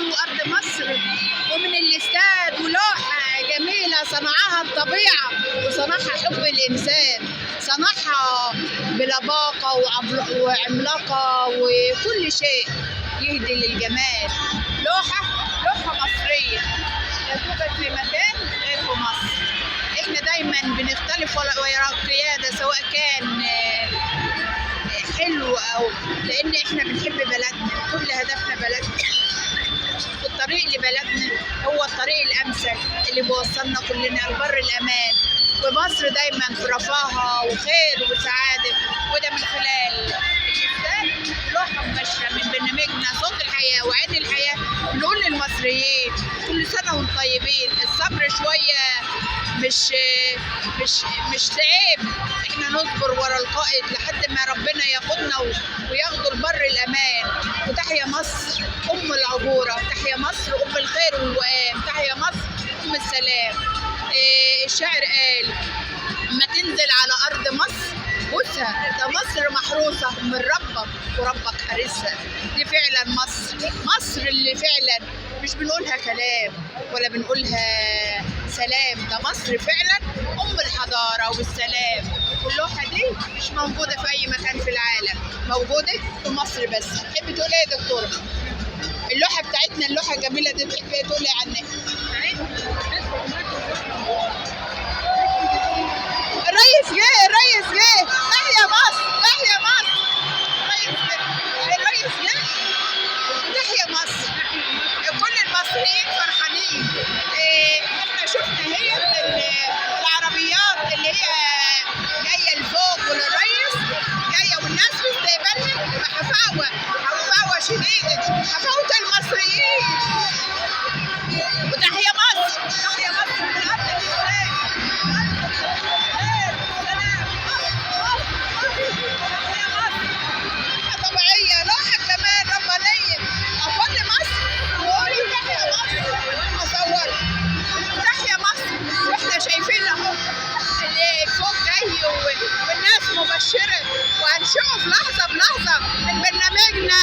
حلو أرض مصر، ومن الاستاد ولوحة جميلة صنعها الطبيعة وصنعها حب الإنسان، صنعها بلباقة وعملاقة وكل شيء يهدي للجمال. لوحة مصرية لا توجد في مكان غير في مصر. احنا دايما بنختلف ويا القيادة سواء كان حلو او، لان احنا بنحب بلدنا، كل هدفنا بلدنا. الطريق لبلدنا هو الطريق الامثل اللي بيوصلنا كلنا لبر الامان، ومصر دايما في رفاهة وخير وسعادة، وده من خلال لوحة مباشرة من برنامجنا صوت الحياة وعين الحياة. بنقول للمصريين كل سنة وانتم طيبين. الصبر شوية مش عيب، احنا نصبر ورا القائد لحد ما ربنا ياخدنا وياخدوا البر الامان. وتحيا مصر ام العبورة، تحيا مصر ام الخير والوئام، تحيا مصر ام السلام. الشاعر قال اما تنزل على ارض مصر بوسها، ده مصر محروسة من ربك وربك حارسها. دي فعلا مصر اللي فعلا مش بنقولها كلام ولا بنقولها سلام، ده مصر فعلا ام الحضارة والسلام. واللوحة دي مش موجودة في اي مكان في العالم، موجودة في مصر بس. تحبي تقولي ايه يا دكتورة؟ اللوحة بتاعتنا اللوحة الجميلة دي تحبي تقولي عنها؟ الريس جه تحيا مصر، تحيا مصر. الريس جه تحيا مصر. كل المصريين فرحانين. احنا شفنا هي العربيات اللي هي جايه لفوق وللريس جايه، والناس مستقبلها بحفاوه شديده، حفاوه المصريين. وتحيا مصر، تحيا مصر من ارض الاسلام. طبيعية، لوحة كمان ربانية. أفضل مصر وقولي تحيا مصر، أصور تحيا مصر. وإحنا شايفين أهو اللي فوق جاي والناس مبشرة، وهنشوف لحظة بلحظة من برنامجنا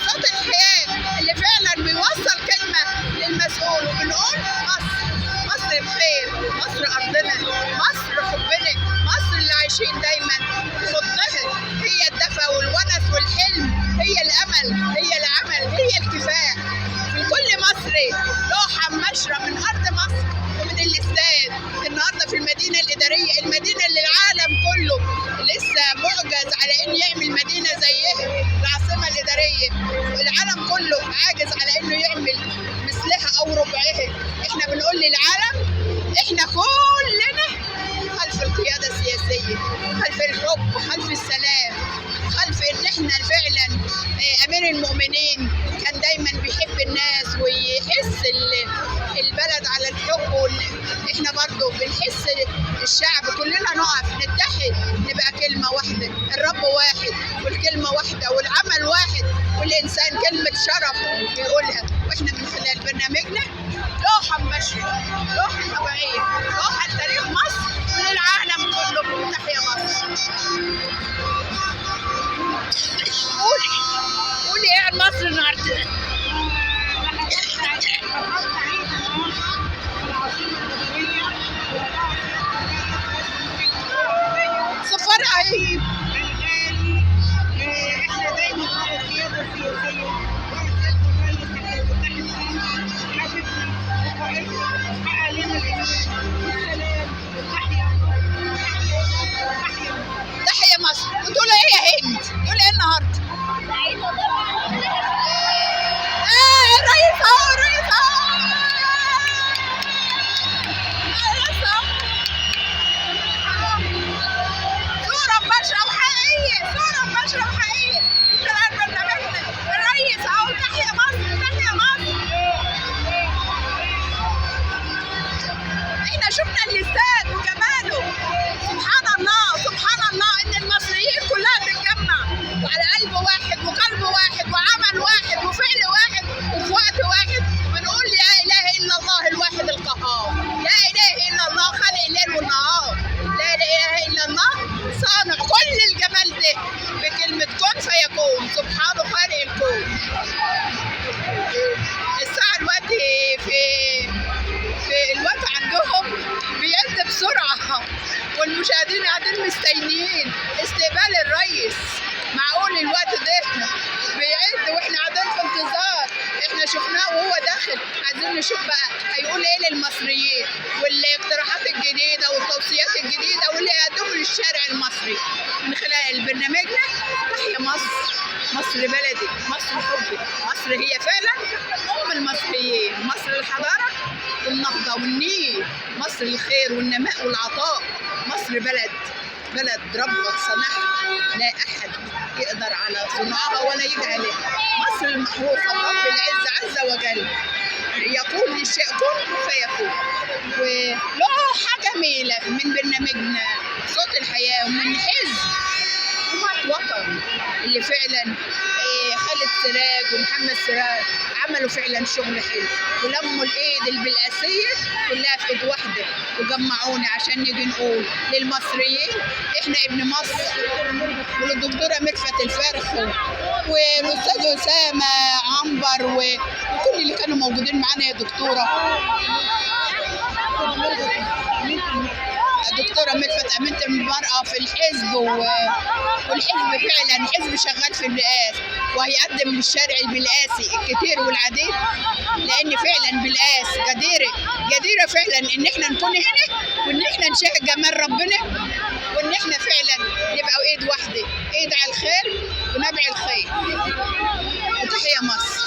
صوت الحياة اللي فعلا بيوصل كلمة للمسؤول. وبنقول مصر بخير، مصر أرضنا، مصر حبنا، مصر اللي عايشين دايما في حضنها. هي الدفى والونس والحلم، هي الأمل، هي العمل، هي الكفاح. في كل مصري لوحة مباشرة من أرض مصر ومن الاستاد. النهارده في المدينة الإدارية، المدينة اللي العالم كله لسه معجز على إنه يعمل مدينة زيها، العاصمة الإدارية. والعالم كله عاجز على إنه يعمل مثلها أو ربعها. إحنا بنقول للعالم إحنا كلنا خلف القيادة السياسية، خلف الحب، خلف السلام، خلف إن إحنا فعلا أمير المؤمنين كان دايما بيحب الناس ويحس البلد على الحب. إحنا برضو بنحس الشعب كلنا نقف نتحد، نبقى كلمة واحدة، الرب واحد والكلمة واحدة والعمل واحد، والإنسان كلمة شرف بيقولها. وإحنا من خلال برنامجنا لوحة مباشرة، لوحة طبيعية، لوحة لتاريخ مصر وللعالم كله. تحيا مصر. قولي ايه عن مصر النهارده؟ سفرها ايه؟ احنا دايما على القياده السياسيه حقق لنا عايزين نشوف بقى هيقول ايه للمصريين والاقتراحات الجديده والتوصيات الجديده واللي هيقدموا للشارع المصري من خلال برنامجنا. تحيا مصر، مصر بلدي، مصر حبي، مصر هي فعلا ام المصريين، مصر الحضاره والنهضه والنيل، مصر الخير والنماء والعطاء، مصر بلد ربك صنعها لا احد يقدر على صنعها ولا يجي عليها، مصر المحروسه رب العز عز وجل يقول للشيء كن فيكون. وله حاجه جميله من برنامجنا صوت الحياه ومن حزب حكومة وطن اللي فعلا خالد سراج ومحمد سراج عملوا فعلا شغل حلو ولموا الايد البلقاسيه كلها في ايد واحده وجمعونا عشان نيجي نقول للمصريين احنا ابن مصر. وللدكتوره مدفت الفرخ والاستاذ اسامه عنبر وكل اللي كانوا موجودين معانا يا دكتوره مدفت أمينة المرأة في الحزب والحزب فعلا حزب شغال في البلقاس وهيقدم للشارع البلقاسي الكتير والعديد، لأن فعلا بلقاس جديرة فعلا إن احنا نكون هنا وإن احنا نشاهد جمال ربنا وإن احنا فعلا نبقى إيد واحدة، إيد على الخير ونبع الخير. وتحيا مصر.